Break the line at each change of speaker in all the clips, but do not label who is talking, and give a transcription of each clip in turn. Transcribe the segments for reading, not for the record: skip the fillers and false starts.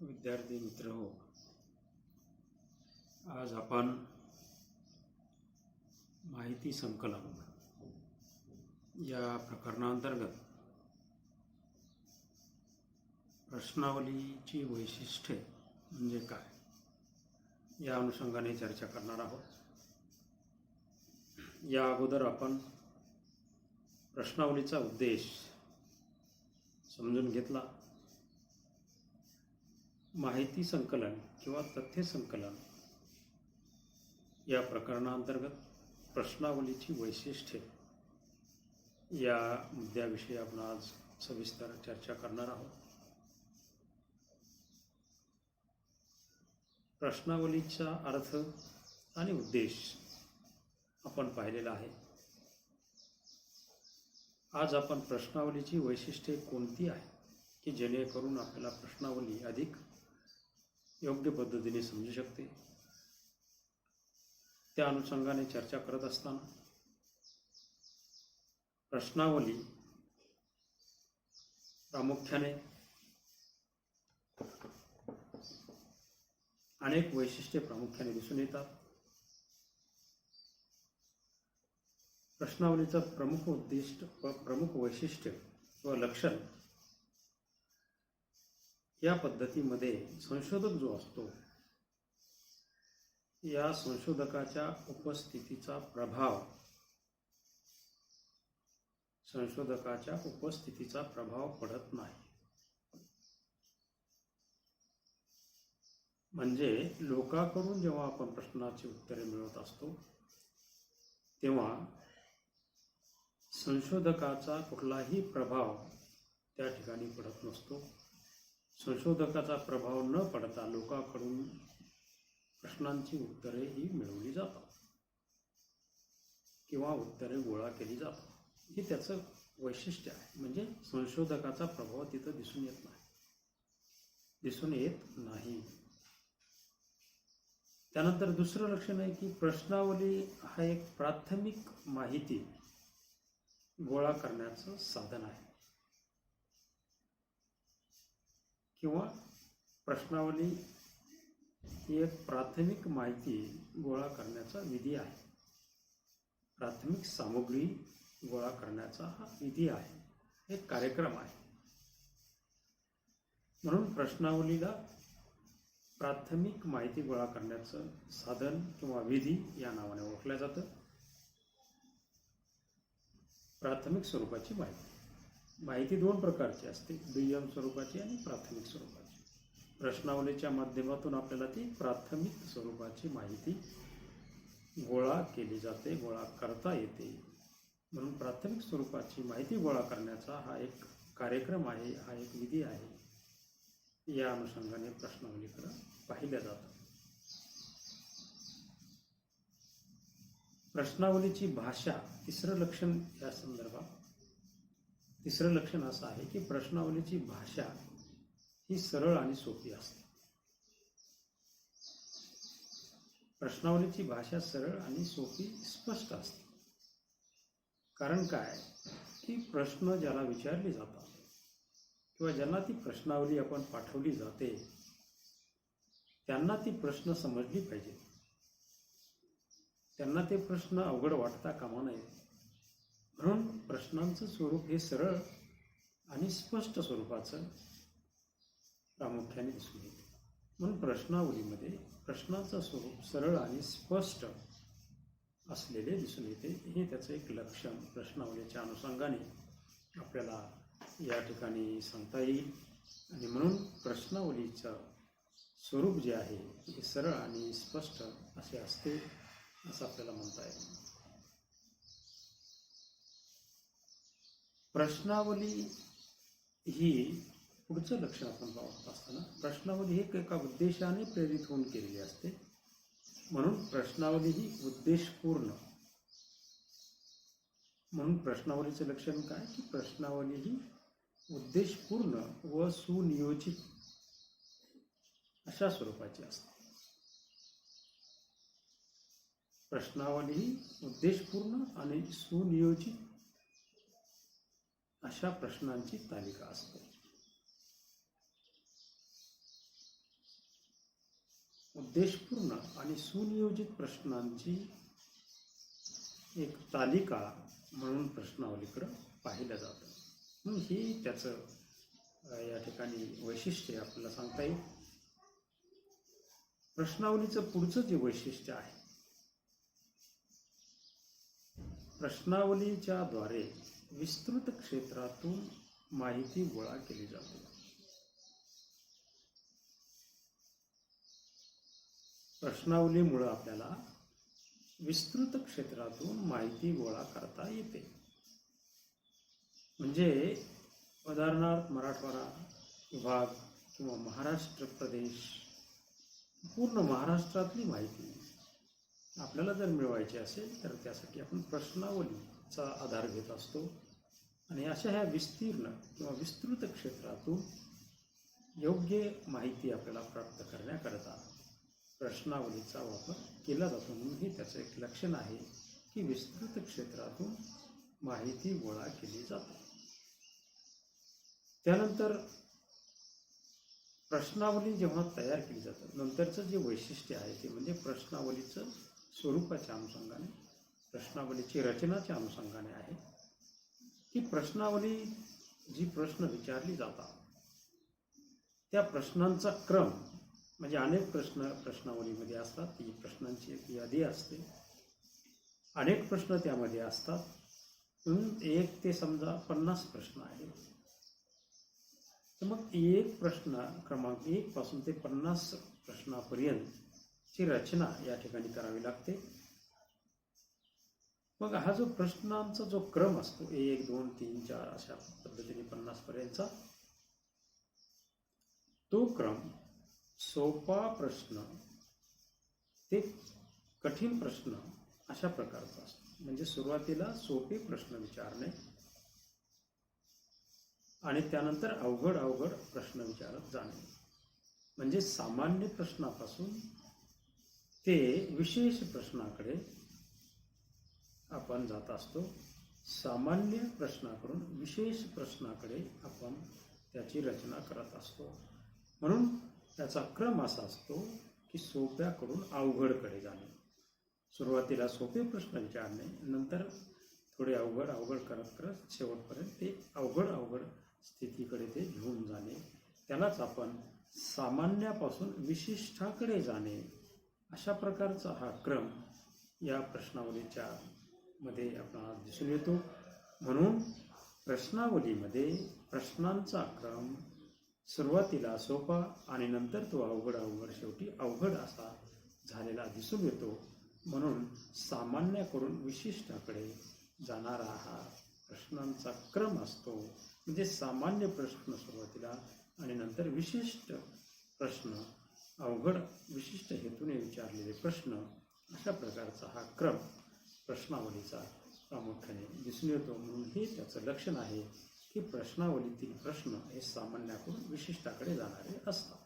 विद्यार्थी मित्र हो, आज आपण माहिती संकलन या प्रकरणांतर्गत प्रश्नावलीची वैशिष्ट्ये म्हणजे काय या अनुषंगाने चर्चा करणार आहोत. या अगोदर आपण प्रश्नावलीचा उद्देश समजून घेतला. माहिती संकलन किंवा तथ्य संकलन या प्रकरणांतर्गत प्रश्नावलीची वैशिष्ट्ये या मुद्द्याविषयी आपण आज सविस्तर चर्चा करणार आहोत. प्रश्नावलीचा अर्थ आणि उद्देश आपण पाहिलेला आहे. आज आपण प्रश्नावलीची वैशिष्ट्ये कोणती आहे की जेणेकरून आपल्याला प्रश्नावली अधिक योग्य पद्धतीने समजू शकते त्या अनुषंगाने चर्चा करत असताना प्रश्नावली प्रामुख्याने अनेक वैशिष्ट्ये प्रामुख्याने दिसून येतात. प्रश्नावलीचं प्रमुख वैशिष्ट्य व लक्षण या पद्धतीमध्ये संशोधक जो असतो या संशोधकाच्या उपस्थितीचा प्रभाव पडत नाही. म्हणजे लोकांकडून जेव्हा आपण प्रश्नाची उत्तरे मिळवत असतो तेव्हा संशोधकाचा कुठलाही प्रभाव त्या ठिकाणी पडत नसतो. संशोधकाचा प्रभाव न पडता लोकांकडून प्रश्नांची उत्तरे ही मिळवली जातात किंवा उत्तरे गोळा केली जातात. हे त्याचं वैशिष्ट्य आहे. म्हणजे संशोधकाचा प्रभाव तिथं दिसून येत नाही. त्यानंतर दुसरं लक्षण आहे की प्रश्नावली हा एक प्राथमिक माहिती गोळा करण्याचं साधन आहे किंवा प्रश्नावली ही एक प्राथमिक माहिती गोळा करण्याचा विधी आहे. प्राथमिक सामग्री गोळा करण्याचा हा विधी आहे, एक कार्यक्रम आहे. म्हणून प्रश्नावलीला प्राथमिक माहिती गोळा करण्याचं साधन किंवा विधी या नावाने ओळखलं जातं. प्राथमिक स्वरूपाची माहिती दोन प्रकारची असते, दुय्यम स्वरूपाची आणि प्राथमिक स्वरूपाची. प्रश्नावलीच्या माध्यमातून आपल्याला ती प्राथमिक स्वरूपाची माहिती गोळा केली जाते, गोळा करता येते. म्हणून प्राथमिक स्वरूपाची माहिती गोळा करण्याचा हा एक कार्यक्रम आहे, हा एक विधी आहे. या अनुषंगाने प्रश्नावलीकडे पाहिलं जातं. प्रश्नावलीची भाषा तिसरं लक्षण या संदर्भात तिसरं लक्षण असं आहे की प्रश्नावलीची भाषा ही सरळ आणि सोपी असते. प्रश्नावलीची भाषा सरळ आणि सोपी, स्पष्ट असते. कारण काय की प्रश्न ज्याला विचारले जातात किंवा ज्यांना ती प्रश्नावली आपण पाठवली जाते त्यांना ती प्रश्न समजली पाहिजे. त्यांना ते प्रश्न अवघड वाटता कामा नये. म्हणून प्रश्नांचं स्वरूप हे सरळ आणि स्पष्ट स्वरूपाचं प्रामुख्याने दिसून येते. म्हणून प्रश्नावलीमध्ये प्रश्नाचं स्वरूप सरळ आणि स्पष्ट असलेले दिसून येते. हे त्याचं एक लक्षण प्रश्नावलीच्या अनुषंगाने आपल्याला या ठिकाणी सांगता येईल. आणि म्हणून प्रश्नावलीचं स्वरूप जे आहे हे सरळ आणि स्पष्ट असे असते असं आपल्याला म्हणता येईल. प्रश्नावली ही पुढचं लक्षण आपण पाहत असताना प्रश्नावली ही एका उद्देशाने प्रेरित होऊन केलेली असते. म्हणून प्रश्नावली ही उद्देशपूर्ण. म्हणून प्रश्नावलीचं लक्षण काय की प्रश्नावली ही उद्देशपूर्ण व सुनियोजित अशा स्वरूपाची असते. प्रश्नावली ही उद्देशपूर्ण आणि सुनियोजित अशा प्रश्नांची तालिका असते. उद्देशपूर्ण आणि सुनियोजित प्रश्नांची एक तालिका म्हणून प्रश्नावलीकडं पाहिलं जातं. म्हणून ही त्याचं या ठिकाणी वैशिष्ट्य आपल्याला सांगता येईल. प्रश्नावलीचं पुढचं जे वैशिष्ट्य आहे, प्रश्नावलीच्या द्वारे विस्तृत क्षेत्रातून माहिती गोळा केली जाते. प्रश्नावलीमुळे आपल्याला विस्तृत क्षेत्रातून माहिती गोळा करता येते. म्हणजे उदाहरणार्थ मराठवाडा विभाग किंवा महाराष्ट्र प्रदेश, पूर्ण महाराष्ट्रातली माहिती आपल्याला जर मिळवायची असेल तर त्यासाठी आपण प्रश्नावलीचा आधार घेत असतो. आणि अशा ह्या विस्तीर्ण किंवा विस्तृत क्षेत्रातून योग्य माहिती आपल्याला प्राप्त करण्याकरता प्रश्नावलीचा वापर केला जातो. म्हणून हे त्याचं एक लक्षण आहे की विस्तृत क्षेत्रातून माहिती गोळा केली जाते. त्यानंतर प्रश्नावली जेव्हा तयार केली जाते, नंतरचं जे वैशिष्ट्य आहे ते म्हणजे प्रश्नावलीचं स्वरूपाच्या अनुषंगाने, प्रश्नावलीची रचनाच्या अनुषंगाने आहे की प्रश्नावली जी प्रश्न विचारली जातात त्या प्रश्नांचा क्रम, म्हणजे अनेक प्रश्न प्रश्नावलीमध्ये असतात. ती प्रश्नांची एक यादी असते, अनेक प्रश्न त्यामध्ये असतात. म्हणून 1 ते समजा 50 प्रश्न आहेत, तर मग एक प्रश्न क्रमांक 1 पासून ते 50 प्रश्नापर्यंतची रचना या ठिकाणी करावी लागते. मग हा जो प्रश्नांचा जो क्रम असतो 1, 2, 3, 4 अशा पद्धतीने 50 पर्यंतचा, तो क्रम सोपा प्रश्न ते कठीण प्रश्न अशा प्रकारचा असतो. म्हणजे सुरुवातीला सोपे प्रश्न विचारणे आणि त्यानंतर अवघड प्रश्न विचारत जाणे. म्हणजे सामान्य प्रश्नापासून ते विशेष प्रश्नाकडे आपण जात असतो. सामान्य प्रश्नाकडून विशेष प्रश्नाकडे आपण त्याची रचना करत असतो. म्हणून त्याचा क्रम असा असतो की सोप्याकडून अवघडकडे जाणे. सुरुवातीला सोपे प्रश्न विचारणे, नंतर थोडे अवघड करत करत शेवटपर्यंत ते अवघड स्थितीकडे ते घेऊन जाणे. त्यालाच आपण सामान्यापासून विशिष्टाकडे जाणे अशा प्रकारचा हा क्रम या प्रश्नावलीच्या मध्ये आपल्याला दिसून येतो. म्हणून प्रश्नावलीमध्ये प्रश्नांचा क्रम सुरुवातीला सोपा आणि नंतर तो अवघड शेवटी अवघड असा झालेला दिसून येतो. म्हणून सामान्याकडून विशिष्टाकडे जाणारा हा प्रश्नांचा क्रम असतो. म्हणजे सामान्य प्रश्न सुरुवातीला आणि नंतर विशिष्ट प्रश्न, अवघड विशिष्ट हेतूने विचारलेले प्रश्न, अशा प्रकारचा हा क्रम प्रश्नावलीचा प्रामुख्याने दिसून येतो. म्हणून हे त्याचं लक्षण आहे की प्रश्नावलीतील प्रश्न हे सामान्याकडून विशिष्टाकडे जाणारे असतात.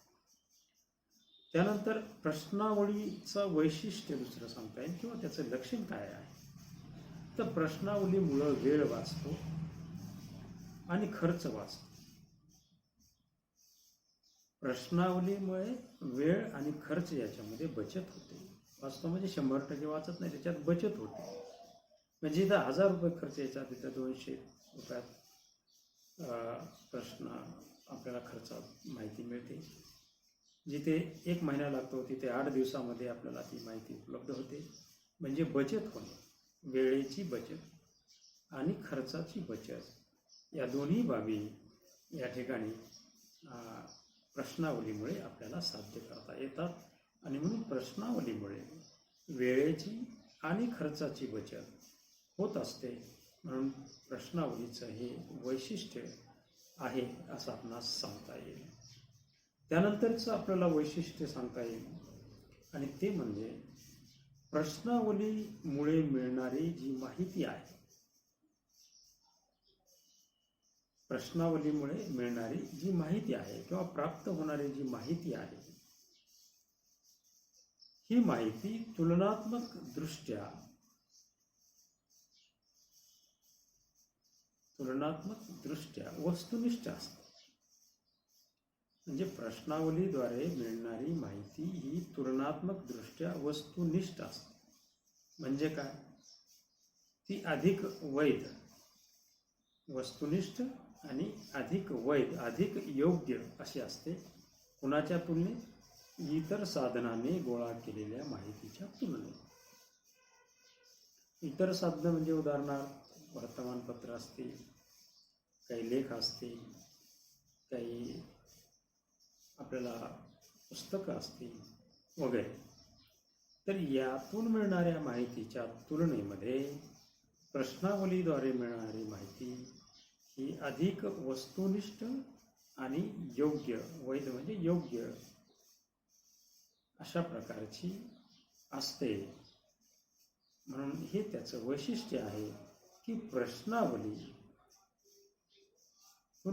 त्यानंतर प्रश्नावलीचं वैशिष्ट्य दुसरं सांगता येईल किंवा त्याचं लक्षण काय आहे, तर प्रश्नावलीमुळं वेळ वाचतो आणि खर्च वाचतो. प्रश्नावलीमुळे वेळ आणि खर्च याच्यामध्ये बचत होते. वाचतो म्हणजे 100% वाचत नाही, त्याच्यात बचत होते. म्हणजे इथं 1000 रुपये खर्च यायचा, तिथं 200 रुपयात प्रश्न आपल्याला खर्चात माहिती मिळते. जिथे 1 महिना लागतो तिथे 8 दिवसामध्ये आपल्याला ती माहिती उपलब्ध होते. म्हणजे बचत होणे, वेळेची बचत आणि खर्चाची बचत या दोन्ही बाबी या ठिकाणी प्रश्नावलीमुळे आपल्याला साध्य करता येतात. आणि म्हणून प्रश्नावलीमुळे वेळेची आणि खर्चाची बचत होत असते. म्हणून प्रश्नावलीचं हे वैशिष्ट्य आहे असं आपणास सांगता येईल. त्यानंतरचं आपल्याला वैशिष्ट्य सांगता येईल आणि ते म्हणजे प्रश्नावलीमुळे मिळणारी जी माहिती आहे, प्रश्नावलीमुळे मिळणारी जी माहिती आहे किंवा प्राप्त होणारी जी माहिती आहे, ही माहिती तुलनात्मक दृष्ट्या वस्तुनिष्ठ असते. म्हणजे प्रश्नावलीद्वारे मिळणारी माहिती ही तुलनात्मक दृष्ट्या वस्तुनिष्ठ असते. म्हणजे काय? ती अधिक वैध, वस्तुनिष्ठ आणि अधिक वैध, अधिक योग्य अशी असते. कुणाच्या तुलनेत? इतर साधनाने गोळा केलेल्या माहितीच्या तुलनेत. इतर साधनं म्हणजे उदाहरणार्थ वर्तमानपत्र असतील, काही लेख असतील, काही आपल्याला पुस्तकं असतील वगैरे. तर यातून मिळणाऱ्या माहितीच्या तुलनेमध्ये प्रश्नावलीद्वारे मिळणारी माहिती ही अधिक वस्तुनिष्ठ आणि योग्य, वैध म्हणजे योग्य अशा प्रकारची असते. म्हणून हे त्याचं वैशिष्ट्य आहे की प्रश्नावलीतून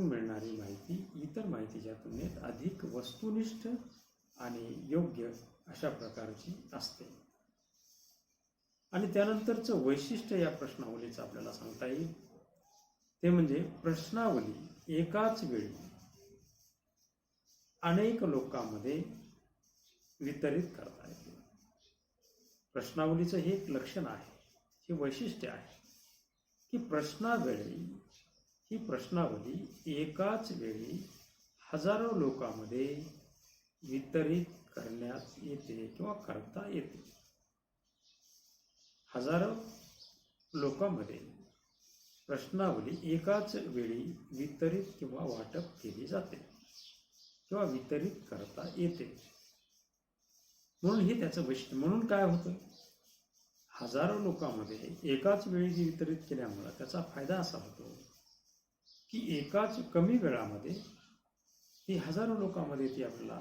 मिळणारी माहिती इतर माहितीच्या तुलनेत अधिक वस्तुनिष्ठ आणि योग्य अशा प्रकारची असते. आणि त्यानंतरचं वैशिष्ट्य या प्रश्नावलीचं आपल्याला सांगता येईल ते म्हणजे प्रश्नावली एकाच वेळी अनेक लोकांमध्ये वितरित करता येते. प्रश्नावलीचं हे एक लक्षण आहे, हे वैशिष्ट्य आहे की ही प्रश्नावली एकाच वेळी हजारो लोकांमध्ये वितरित करण्यात येते किंवा करता येते. हजारो लोकांमध्ये प्रश्नावली एकाच वेळी वितरित किंवा वाटप केली जाते किंवा वितरित करता येते. म्हणून हे त्याचं वैशिष्ट्य. म्हणून काय होतं? हजारो लोकांमध्ये एकाच वेळी जी वितरित केल्यामुळे त्याचा फायदा असा होतो की एकाच कमी वेळामध्ये ती हजारो लोकांमध्ये ती आपल्याला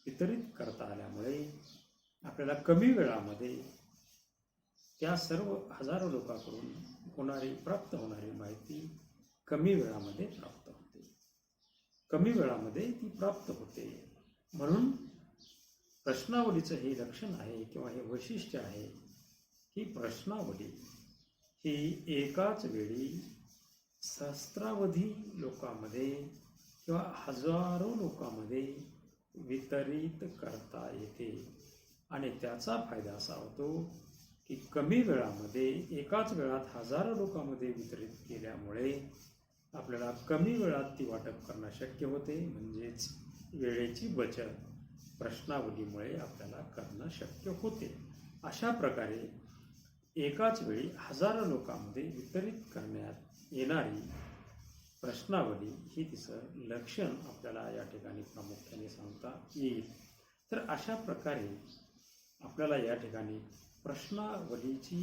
वितरित करता आल्यामुळे आपल्याला कमी वेळामध्ये त्या सर्व हजारो लोकांकडून प्राप्त होणारी माहिती कमी वेळामध्ये प्राप्त होते, कमी वेळामध्ये ती प्राप्त होते. म्हणून प्रश्नावलीचं हे लक्षण आहे किंवा हे वैशिष्ट्य आहे की प्रश्नावली ही एकाच वेळी सहस्रावधी लोकांमध्ये किंवा हजारो लोकांमध्ये वितरित करता येते. आणि त्याचा फायदा असा होतो की कमी वेळामध्ये एकाच वेळात हजारो लोकांमध्ये वितरित केल्यामुळे आपल्याला कमी वेळात ती वाटप करणं शक्य होते. म्हणजेच वेळेची बचत प्रश्नावलीमुळे आपल्याला करणं शक्य होते. अशा प्रकारे एकाच वेळी हजारो लोकांमध्ये वितरित करण्यात येणारी प्रश्नावली ही तिचं लक्षण आपल्याला या ठिकाणी प्रामुख्याने सांगता येईल. तर अशा प्रकारे आपल्याला या ठिकाणी प्रश्नावलीची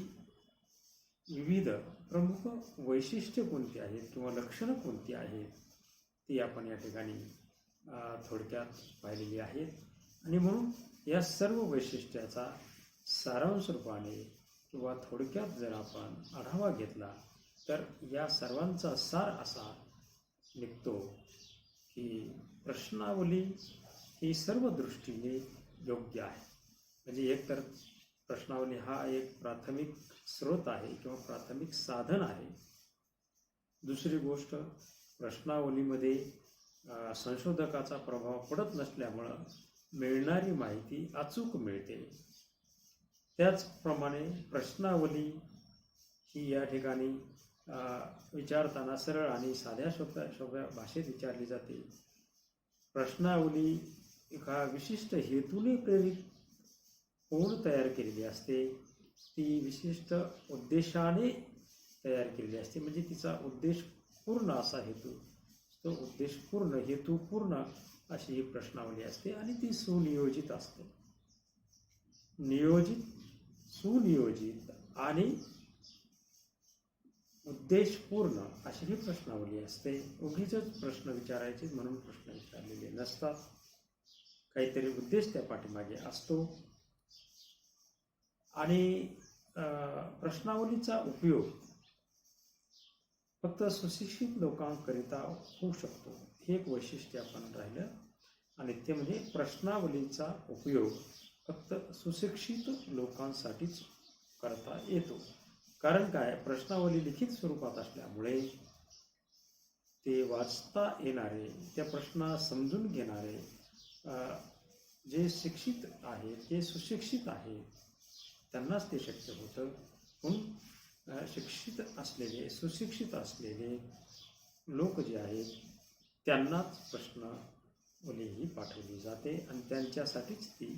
विविध प्रमुख वैशिष्ट्ये कोणती आहेत किंवा लक्षणं कोणती आहेत ती आपण या ठिकाणी थोडक्यात पाहिलेली आहेत. आणि म्हणून या सर्व वैशिष्ट्याचा सारांश रूपाने किंवा थोडक्यात जर आपण आढावा घेतला तर या सर्वांचा सार असा निघतो की प्रश्नावली ही सर्व दृष्टीने योग्य आहे. म्हणजे एकतर प्रश्नावली हा एक प्राथमिक स्रोत आहे किंवा प्राथमिक साधन आहे. दुसरी गोष्ट, प्रश्नावलीमध्ये संशोधकाचा प्रभाव पडत नसल्यामुळं मिळणारी माहिती अचूक मिळते. त्याचप्रमाणे प्रश्नावली ही या ठिकाणी विचारताना सरळ आणि साध्या सोप्या भाषेत विचारली जाते. प्रश्नावली एका विशिष्ट हेतूने प्रेरित होऊन तयार केलेली असते. ती विशिष्ट उद्देशाने तयार केलेली असते. म्हणजे तिचा उद्देश पूर्ण असा हेतू, तो उद्देशपूर्ण हेतूपूर्ण अशी ही प्रश्नावली असते आणि ती सुनियोजित असते. नियोजित, सुनियोजित आणि उद्देशपूर्ण अशी ही प्रश्नावली असते. उगीच प्रश्न विचारायचे म्हणून प्रश्न विचारलेले नसतात. काहीतरी उद्देश त्या पाठीमागे असतो. आणि प्रश्नावलीचा उपयोग फक्त सुशिक्षित लोकांकरिता होऊ शकतो, हे एक वैशिष्ट्य आपण राहिलं. आणि ते म्हणजे प्रश्नावलीचा उपयोग फक्त सुशिक्षित लोकांसाठीच करता येतो. कारण काय, प्रश्नावली लिखित स्वरूपात असल्यामुळे ते वाचता येणारे, त्या प्रश्न समजून घेणारे जे शिक्षित आहेत, जे सुशिक्षित आहेत, त्यांनाच ते शक्य होतं. म्हणून शिक्षित असलेले, सुशिक्षित असलेले लोक जे आहेत त्यांनाच प्रश्नावली ही पाठवली जाते आणि त्यांच्यासाठीच ती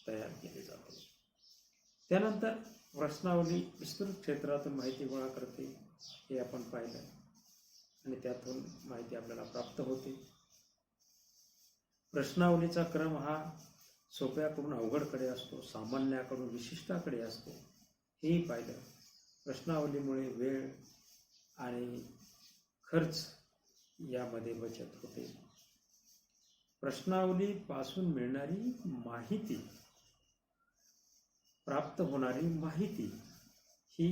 तयार केली जाते. त्यानंतर प्रश्नावली विस्तृत क्षेत्रातून माहिती गोळा करते, हे आपण पाहिलं आणि त्यातून माहिती आपल्याला प्राप्त होते. प्रश्नावलीचा क्रम हा सोप्याकडून अवघडकडे असतो, सामान्याकडून विशिष्टाकडे असतो, हेही पाहिलं. प्रश्नावलीमुळे वेळ आणि खर्च यामध्ये बचत होते. प्रश्नावलीपासून मिळणारी माहिती, प्राप्त होणारी माहिती ही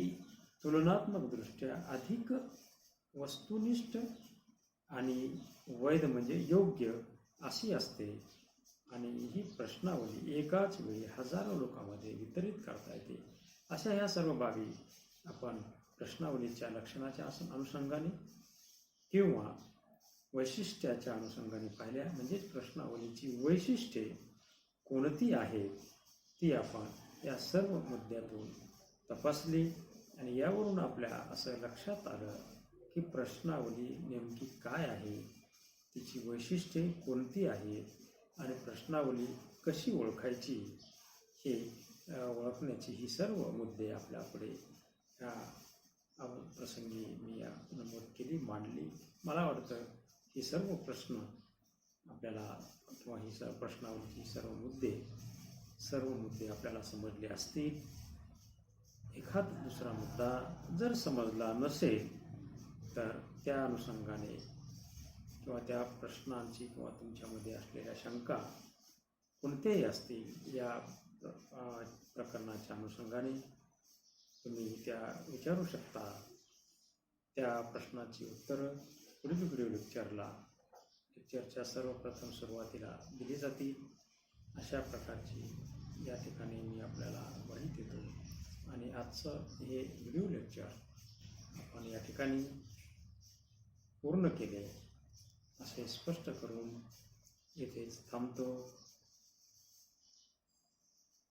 तुलनात्मकदृष्ट्या अधिक वस्तुनिष्ठ आणि वैध म्हणजे योग्य अशी असते आणि ही प्रश्नावली एकाच वेळी हजारो लोकांमध्ये वितरित करता येते. अशा ह्या सर्व बाबी आपण प्रश्नावलीच्या लक्षणाच्या अनुषंगाने किंवा वैशिष्ट्याच्या अनुषंगाने पाहिल्या. म्हणजे प्रश्नावलीची वैशिष्ट्ये कोणती आहेत ती आपण या सर्व मुद्द्यातून तपासली आणि यावरून आपल्या असं लक्षात आलं की प्रश्नावली नेमकी काय आहे, तिची वैशिष्ट्ये कोणती आहेत आणि प्रश्नावली कशी ओळखायची हे ओळखण्याची ही सर्व मुद्दे आपल्यापुढे या प्रसंगी मी नमूद केली, मांडली. मला वाटतं ही सर्व प्रश्न आपल्याला किंवा ही प्रश्नावलीची सर्व मुद्दे आपल्याला समजले असतील. एखाद दुसरा मुद्दा जर समजला नसेल तर त्या अनुषंगाने किंवा त्या प्रश्नांची किंवा तुमच्यामध्ये असलेल्या शंका कोणत्याही असतील या प्रकरणाच्या अनुषंगाने तुम्ही त्या विचारू शकता. त्या प्रश्नाची उत्तरं पुढील व्हिडिओ लेक्चरच्या सर्वप्रथम सुरुवातीला दिली जातील. अशा प्रकारची या ठिकाणी मी आपल्याला माहिती देतो आणि आजचं हे व्हिडिओ लेक्चर आपण या ठिकाणी पूर्ण केले असे स्पष्ट करून येथेच थांबतो.